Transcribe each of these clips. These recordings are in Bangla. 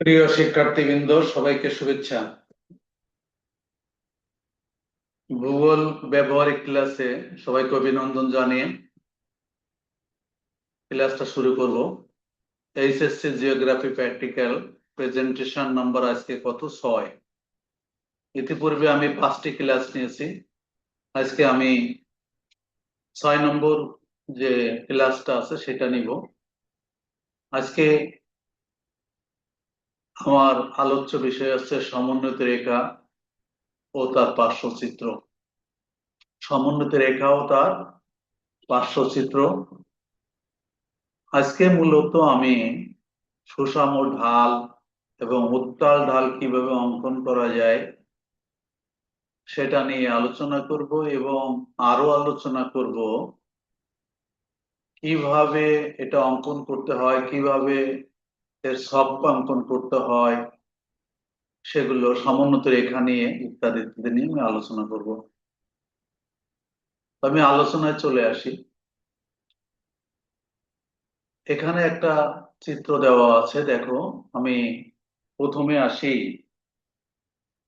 প্রিয় শিক্ষার্থীবৃন্দ, সবাইকে শুভেচ্ছা। ভূগোল ব্যবহারিক ক্লাসে সবাইকে অভিনন্দন জানিয়ে ক্লাসটা শুরু করব। HSC geography practical presentation number আজকে কত? 6। ইতিপূর্বে আমি 5টি ক্লাস নিয়েছি। আজকে আমি 6 নম্বর যে ক্লাসটা আছে সেটা নিব। আজকে আমার আলোচ্য বিষয় হচ্ছে সমোন্নতি রেখা ও তার পার্শ্বচিত্র। সমোন্নতি রেখা ও তার পার্শ্বচিত্র। আজকে মূলত আমি সুষম ঢাল এবং উত্তাল ঢাল কিভাবে অঙ্কন করা যায় সেটা নিয়ে আলোচনা করব, এবং আরো আলোচনা করব কিভাবে এটা অঙ্কন করতে হয়, কিভাবে এর ছক অঙ্কন করতে হয়, সেগুলো সমোন্নত রেখা নিয়ে ইত্যাদি ইত্যাদি নিয়ে আমি আলোচনা করব। আমি আলোচনায় চলে আসি। এখানে একটা চিত্র দেওয়া আছে, দেখো। আমি প্রথমে আসি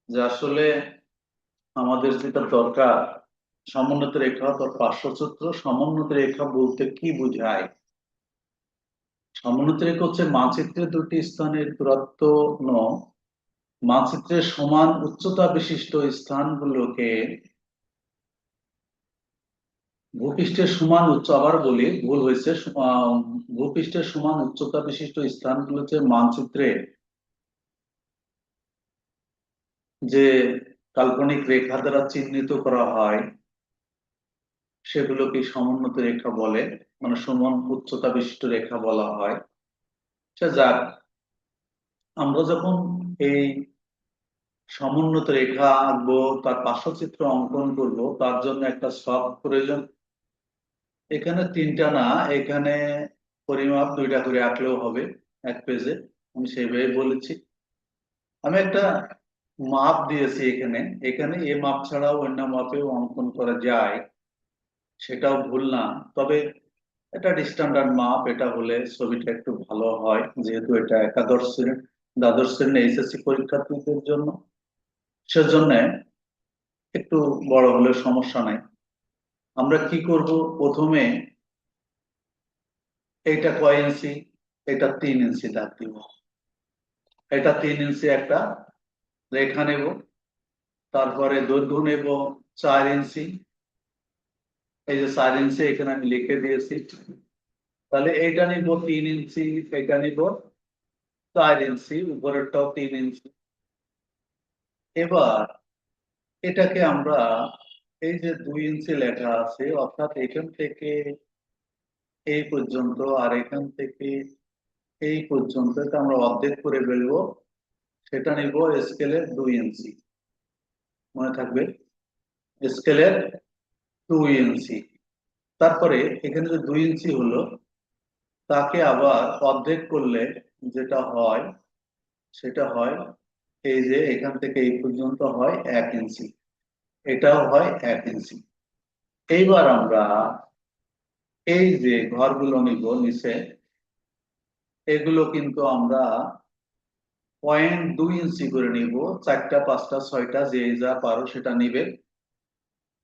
যে আসলে আমাদের যেটা দরকার, সমোন্নত রেখা তার পার্শ্বচিত্র। সমোন্নত রেখা বলতে কি বোঝায়? সমোন্নত রেখা হচ্ছে মানচিত্রে দুটি স্থানের দূরত্ব মানচিত্রের সমান উচ্চতা বিশিষ্ট স্থানগুলোকে ভূপৃষ্ঠের সমান উচ্চ, আবার বলি, ভুল হয়েছে। ভূপৃষ্ঠের সমান উচ্চতা বিশিষ্ট স্থানগুলোকে মানচিত্রে যে কাল্পনিক রেখা দ্বারা চিহ্নিত করা হয় সেগুলোকে সমোন্নত রেখা বলে, মানে সমান উচ্চতা বিশিষ্ট রেখা বলা হয়। সে যাক, আমরা যখন এই সমোন্নত রেখা আঁকবো, তার পার্শ্বচিত্র অঙ্কন করব, তার জন্য একটা ছক প্রয়োজন। এখানে তিনটা না, এখানে পরিমাপ দুইটা করে আঁকলেও হবে এক পেজে। আমি সেইভাবে বলেছি। আমি একটা মাপ দিয়েছি এখানে। এখানে এ মাপ ছাড়াও অন্য মাপেও অঙ্কন করা যায়, সেটাও ভুল না। তবে এটা স্ট্যান্ডার্ড মাপ, এটা হলে ছবিটা একটু ভালো হয়, যেহেতু এটা একাদশ শ্রেণী দ্বাদশ শ্রেণী এইচএসসি পরীক্ষার্থীদের জন্য। সেজন্য একটু বড় হলে সমস্যা নাই। আমরা কি করব, প্রথমে এইটা কয় ইঞ্চি? এটা 3 ইঞ্চি দাগ দিব। এটা 3 ইঞ্চি একটা রেখা নেব। তারপরে দৈর্ঘ্য নেব 4 ইঞ্চি। এই যে 4 ইঞ্চি এখানে আমি লিখে দিয়েছি। তাহলে এইটা নিব 3 ইঞ্চি, এটা নিব 4 ইঞ্চি, উপরেরটাও 3 ইঞ্চি। এবার এটাকে আমরা, এই যে 2 ইঞ্চি লেখা আছে, অর্থাৎ এখান থেকে এই পর্যন্ত আর এখান থেকে এই পর্যন্ত, এটা আমরা অর্ধেক করে ফেলবো। সেটা নিব স্কেলের 2 ইঞ্চি। মনে থাকবে, স্কেলের 2 ইঞ্চি। তারপরে এখানে যে 2 ইঞ্চি হলো, তাকে আবার অর্ধেক করলে যেটা হয় সেটা হয়, এই যে এখান থেকে এই পর্যন্ত হয় 1 ইঞ্চি, এটাও হয় 1 ইঞ্চি। এইবার আমরা এই যে ঘরগুলো নিব নিচে, এগুলো কিন্তু আমরা 0.2 ইঞ্চি করে নিব। 4টা 5টা 6টা যে যা পারো সেটা নিবে।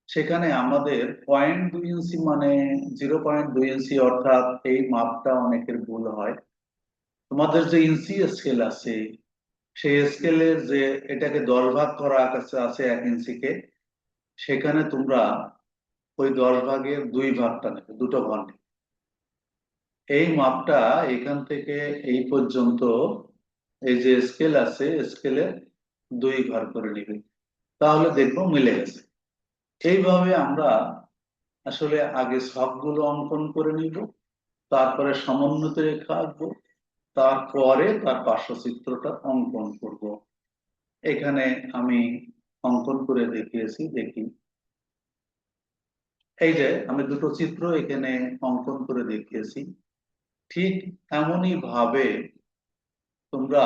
সেখানে আমাদের 0.2 ইঞ্চি মানে 0.2 ইঞ্চি, অর্থাৎ এই মাপটা অনেকের ভুল হয়। তোমাদের যে ইঞ্চি স্কেল আছে, সেই স্কেলের যে এটাকে 10 ভাগ করা আছে 1 ইঞ্চিকে, সেখানে তোমরা ওই 10 ভাগের 2 ভাগটা নেবে, দুটো ঘর নেবে। এই মাপটা এখান থেকে এই পর্যন্ত, এই যে স্কেল আছে স্কেলের 2 ঘর করে নিবে। তাহলে দেখবো মিলে গেছে। এইভাবে আমরা আসলে আগে ছকগুলো অঙ্কন করে নিব, তারপরে সমোন্নত রেখা আঁকবো, তারপরে তার পার্শ্বচিত্রটা অঙ্কন করব। এখানে আমি অঙ্কন করে দেখিয়েছি, দেখি। এই যে আমি দুটো চিত্র এখানে অঙ্কন করে দেখিয়েছি। ঠিক এমনই ভাবে তোমরা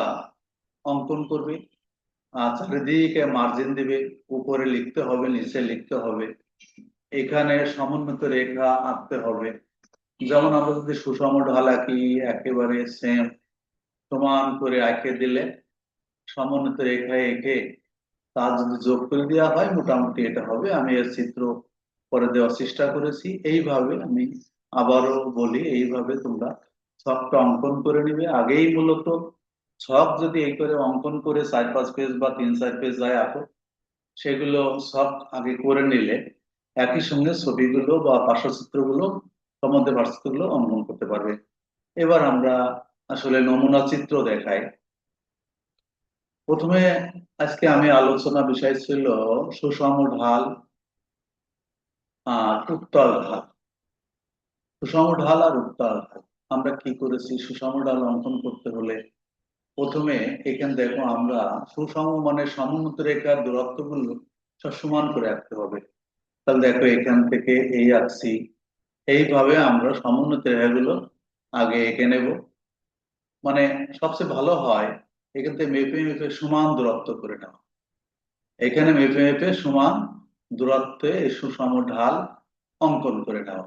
অঙ্কন করবে। চারিদিকে মার্জিন দিবে, উপরে লিখতে হবে, নিচে লিখতে হবে, এখানে সমোন্নত রেখা আঁকতে হবে। যেমন আমরা যদি সুষম ঢাল আঁকি, একেবারে সেম সমান করে এঁকে দিলে, সমন্বিত রেখায় এঁকে তার যদি যোগ করে দেওয়া হয় মোটামুটি এটা হবে। আমি এর চিত্র করে দেওয়ার চেষ্টা করেছি। এইভাবে আমি আবারও বলি, এইভাবে তোমরা ছকটা অঙ্কন করে নিবে। আগেই মূলত ছক যদি এই করে অঙ্কন করে 4-5 পেজ বা 3-4 পেজ যায় আঁকো, সেগুলো সব আগে করে নিলে একই সঙ্গে ছবিগুলো বা পার্শ্বচিত্রগুলো, সম্বন্ধে পার্শ্বচিত্রগুলো অঙ্কন করতে পারবে। এবার আমরা আসলে নমুনা চিত্র দেখাই। প্রথমে আজকে আমি আলোচনা বিষয় ছিল সুষম ঢাল আর উত্তল ঢাল। সুষম ঢাল আর উত্তল ঢাল আমরা কি করেছি, সুষম ঢাল অঙ্কন করতে হলে প্রথমে এখানে দেখো আমরা সুষম মানে সমোন্নত রেখার দূরত্ব গুলো সব সমান করে রাখতে হবে। তাহলে দেখো এখান থেকে এই আঁকছি, এইভাবে আমরা সমোন্নত রেখাগুলো আগে এঁকে নেব। মানে সবচেয়ে ভালো হয় এখান থেকে মেপে মেপে সমান দূরত্ব করে নেওয়া। এখানে মেপে মেপে সমান দূরত্বে এই সুষম ঢাল অঙ্কন করে নেওয়া।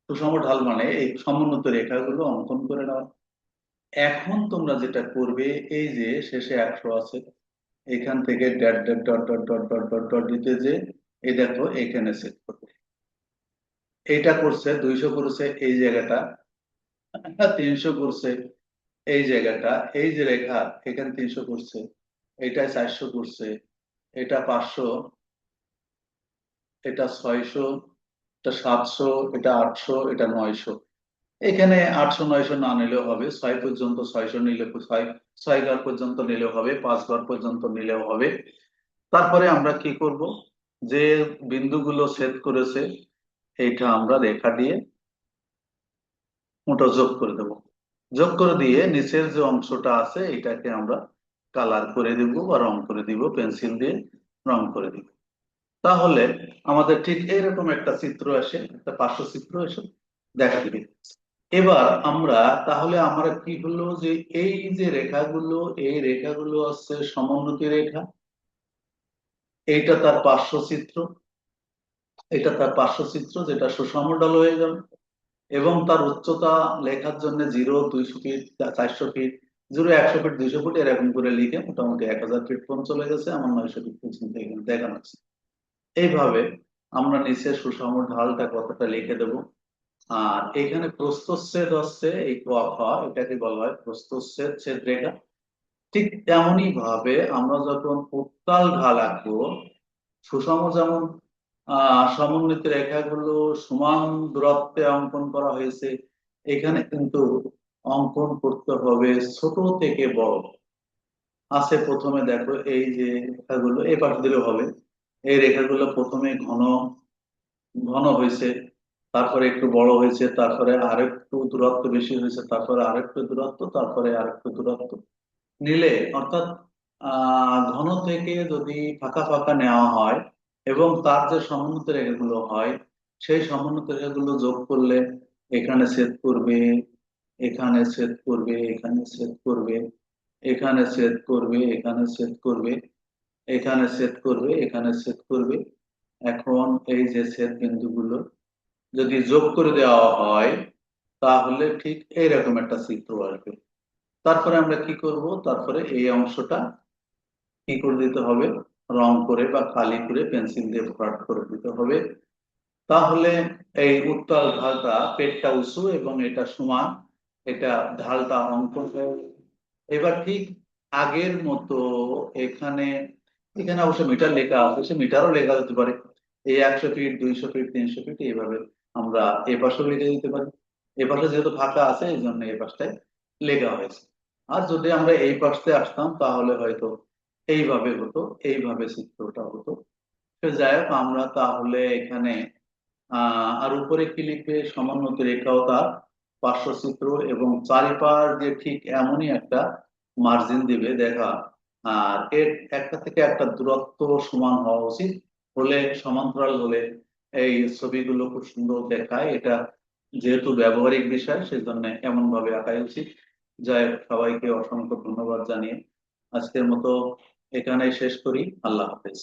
সুষম ঢাল মানে এই সমোন্নত রেখাগুলো অঙ্কন করে নেওয়া। এখন তোমরা যেটা করবে, এই যে শেষে 100 আছে, এখান থেকে dot dot dot dot dot dot dot dot দিতে, যে এই দেখো এখানে সেট করবে। এইটা করছে 200 করছে এই জায়গাটা, 300 করছে এই জায়গাটা, এই যে রেখা এখানে 300 করছে, এটা 400 করছে, এটা 500, এটা 600, এটা 700, এটা 800, এটা 900। এখানে 800-900 না নিলেও হবে, 6 পর্যন্ত 600 নিলে 6 ঘর পর্যন্ত নিলেও হবে, 5 ঘর পর্যন্ত নিলেও হবে। তারপরে আমরা কি করব, যে বিন্দুগুলো ছেদ করেছে এইটা আমরা রেখা দিয়ে ওটা যোগ করে দেব। যোগ করে দিয়ে নিচের যে অংশটা আছে এটাকে আমরা কালার করে দিব বা রং করে দিব, পেন্সিল দিয়ে রং করে দিব। তাহলে আমাদের ঠিক এইরকম একটা চিত্র আসে, একটা পার্শ্বচিত্র এসে দেখা দিবে। এবার আমরা তাহলে আমরা কি হলো, যে এই যে রেখাগুলো, এই রেখাগুলো আছে সমোন্নতি রেখা, এইটা তার পার্শ্বচিত্র, এটা তার পার্শ্বচিত্র যেটা সুষম ঢাল হয়ে গেল। এবং তার উচ্চতা লেখার জন্য 0, 200 ফিট, 400 ফিট, 0, 100 ফিট, 200 ফিট এরকম করে লিখে মোটামুটি 1000 ফিট পর্যন্ত চলে গেছে, আমার 900 ফিট পর্যন্ত এখানে দেখানো আছে। এইভাবে আমরা নিচে সুষম ঢালটা কতটা লিখে দেব। আর এখানে প্রস্থচ্ছেদ হচ্ছে এই ক খ, এটাকে বলা হয় প্রস্থচ্ছেদ ছেদ রেখা। ঠিক তেমনই ভাবে আমরা যখন উত্তাল ঢাল আঁকবো, সুষম যেমন সমন্বিত রেখাগুলো সমান দূরত্বে অঙ্কন করা হয়েছে, এখানে কিন্তু অঙ্কন করতে হবে ছোট থেকে বড়। আছে প্রথমে দেখো এই যে রেখাগুলো এই পাশ দিলেও হবে, এই রেখাগুলো প্রথমে ঘন ঘন হয়েছে, তারপরে একটু বড় হয়েছে, তারপরে আরেকটু দূরত্ব বেশি হয়েছে, তারপরে আরেকটু দূরত্ব, তারপরে আরেকটু দূরত্ব নিলে, অর্থাৎ ঘন থেকে যদি ফাঁকা ফাঁকা নেওয়া হয় এবং তার যে সমোন্নত রেখাগুলো হয়, সেই সমোন্নত রেখাগুলো যোগ করলে এখানে ছেদ করবে, এখানে ছেদ করবে, এখানে ছেদ করবে, এখানে ছেদ করবে, এখানে ছেদ করবে, এখানে ছেদ করবে, এখানে ছেদ করবে। এখন এই যে ছেদ বিন্দুগুলো যদি যোগ করে দেওয়া হয় তাহলে ঠিক এইরকম একটা চিত্র আসবে। তারপরে আমরা কি করব, তারপরে এই অংশটা কি করে দিতে হবে, রং করে বা কালি করে পেন্সিল দিয়ে ভরাট করে দিতে হবে। তাহলে এই উত্তল ঢালটা, পেটটা উঁচু এবং এটা সমান, এটা ঢালটা অঙ্কন হয়ে গেল। এবার ঠিক আগের মতো এখানে, এখানে অবশ্য মিটার লেখা আছে, সে মিটারও লেখা যেতে পারে, এই 100 ফিট, 200 ফিট, 300 ফিট এইভাবে আমরা এ পাশেও লিখে দিতে পারি। এ পাশে যেহেতু ফাঁকা আছে এই জন্য এই পাশটায় লেখা হয়েছে। আর যদি আমরা এই পাশে আসতাম তাহলে হয়তো এইভাবে হতো, এইভাবে চিত্রটা হতো। তো যাই হোক, আমরা তাহলে এখানে আর উপরে কি লিখবে, সমোন্নতি রেখাও তার পার্শ্বচিত্র এবং চারিপাশ দিয়ে ঠিক এমনই একটা মার্জিন দিবে দেখা। আর এর একটা থেকে একটা দূরত্ব সমান হওয়া উচিত, হলে সমান্তরাল হলে এই ছবিগুলো খুব সুন্দর দেখায়। এটা যেহেতু ব্যবহারিক বিষয় সেজন্য এমন ভাবে আঁকাই উচিত। যাই হোক, সবাইকে অসংখ্য ধন্যবাদ জানিয়ে আজকের মতো এখানেই শেষ করি। আল্লাহ হাফেজ।